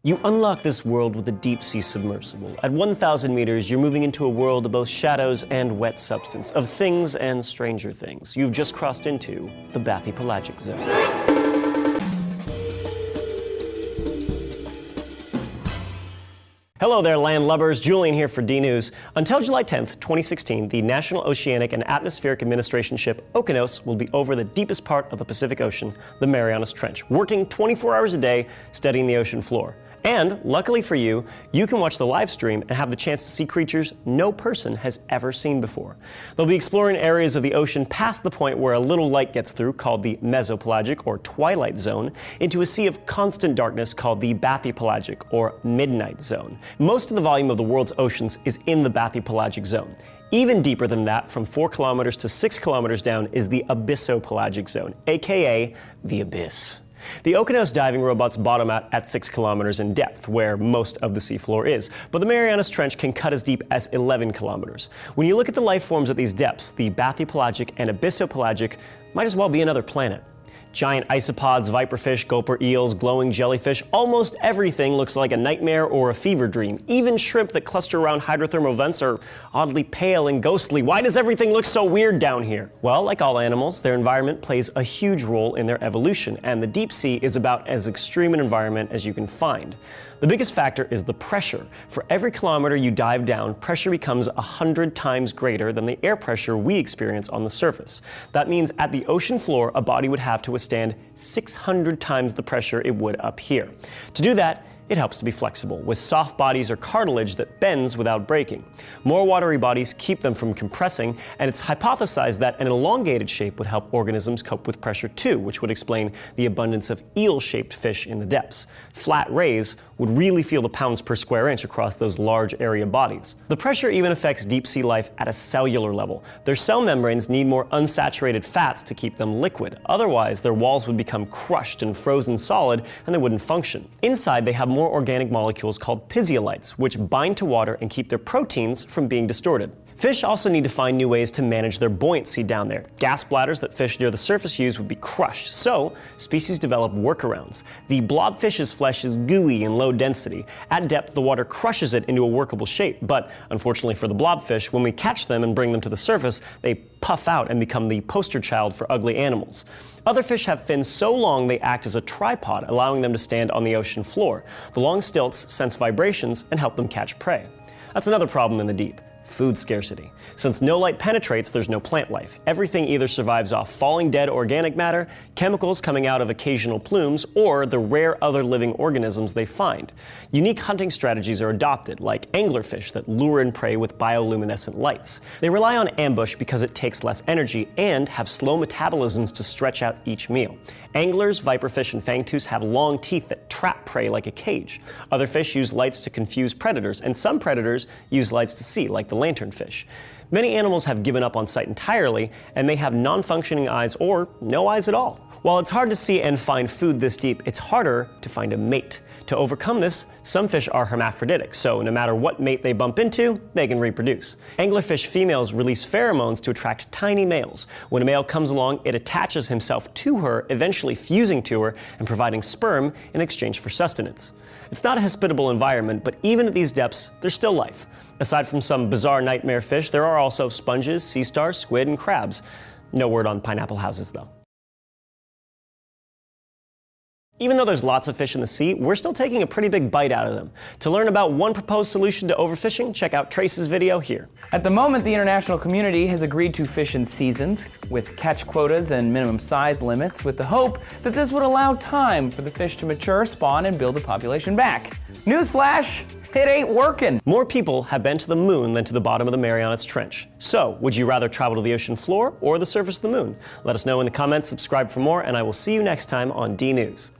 You unlock this world with a deep-sea submersible. At 1,000 meters, you're moving into a world of both shadows and wet substance, of things and stranger things. You've just crossed into the bathypelagic zone. Hello there, landlubbers. Julian here for D-News. Until July 10th, 2016, the National Oceanic and Atmospheric Administration ship Okeanos will be over the deepest part of the Pacific Ocean, the Marianas Trench, working 24 hours a day, studying the ocean floor. And, luckily for you, you can watch the live stream and have the chance to see creatures no person has ever seen before. They'll be exploring areas of the ocean past the point where a little light gets through, called the mesopelagic or twilight zone, into a sea of constant darkness called the bathypelagic or midnight zone. Most of the volume of the world's oceans is in the bathypelagic zone. Even deeper than that, from 4 kilometers to 6 kilometers down, is the abisopelagic zone, aka the abyss. The Okeanos diving robots bottom out at 6 kilometers in depth, where most of the seafloor is, but the Marianas Trench can cut as deep as 11 kilometers. When you look at the life forms at these depths, the bathypelagic and abisopelagic might as well be another planet. Giant isopods, viperfish, gulper eels, glowing jellyfish, almost everything looks like a nightmare or a fever dream. Even shrimp that cluster around hydrothermal vents are oddly pale and ghostly. Why does everything look so weird down here? Well, like all animals, their environment plays a huge role in their evolution, and the deep sea is about as extreme an environment as you can find. The biggest factor is the pressure. For every kilometer you dive down, pressure becomes 100 times greater than the air pressure we experience on the surface. That means at the ocean floor, a body would have to withstand 600 times the pressure it would up here. To do that, it helps to be flexible, with soft bodies or cartilage that bends without breaking. More watery bodies keep them from compressing, and it's hypothesized that an elongated shape would help organisms cope with pressure too, which would explain the abundance of eel-shaped fish in the depths. Flat rays would really feel the pounds per square inch across those large area bodies. The pressure even affects deep-sea life at a cellular level. Their cell membranes need more unsaturated fats to keep them liquid. Otherwise, their walls would become crushed and frozen solid, and they wouldn't function. Inside, they have more organic molecules called physiolites, which bind to water and keep their proteins from being distorted. Fish also need to find new ways to manage their buoyancy down there. Gas bladders that fish near the surface use would be crushed, so species develop workarounds. The blobfish's flesh is gooey and low density. At depth, the water crushes it into a workable shape, but unfortunately for the blobfish, when we catch them and bring them to the surface, they puff out and become the poster child for ugly animals. Other fish have fins so long they act as a tripod, allowing them to stand on the ocean floor. The long stilts sense vibrations and help them catch prey. That's another problem in the deep. Food scarcity. Since no light penetrates, there's no plant life. Everything either survives off falling dead organic matter, chemicals coming out of occasional plumes, or the rare other living organisms they find. Unique hunting strategies are adopted, like anglerfish that lure in prey with bioluminescent lights. They rely on ambush because it takes less energy and have slow metabolisms to stretch out each meal. Anglers, viperfish, and fangtooths have long teeth that trap prey like a cage. Other fish use lights to confuse predators, and some predators use lights to see, like the lanternfish. Many animals have given up on sight entirely, and they have non-functioning eyes or no eyes at all. While it's hard to see and find food this deep, it's harder to find a mate. To overcome this, some fish are hermaphroditic, so no matter what mate they bump into, they can reproduce. Anglerfish females release pheromones to attract tiny males. When a male comes along, it attaches himself to her, eventually fusing to her and providing sperm in exchange for sustenance. It's not a hospitable environment, but even at these depths, there's still life. Aside from some bizarre nightmare fish, there are also sponges, sea stars, squid, and crabs. No word on pineapple houses, though. Even though there's lots of fish in the sea, we're still taking a pretty big bite out of them. To learn about one proposed solution to overfishing, check out Trace's video here. At the moment, the international community has agreed to fish in seasons, with catch quotas and minimum size limits, with the hope that this would allow time for the fish to mature, spawn, and build the population back. Newsflash! It ain't working! More people have been to the moon than to the bottom of the Marianas Trench. So, would you rather travel to the ocean floor or the surface of the moon? Let us know in the comments, subscribe for more, and I will see you next time on D-News.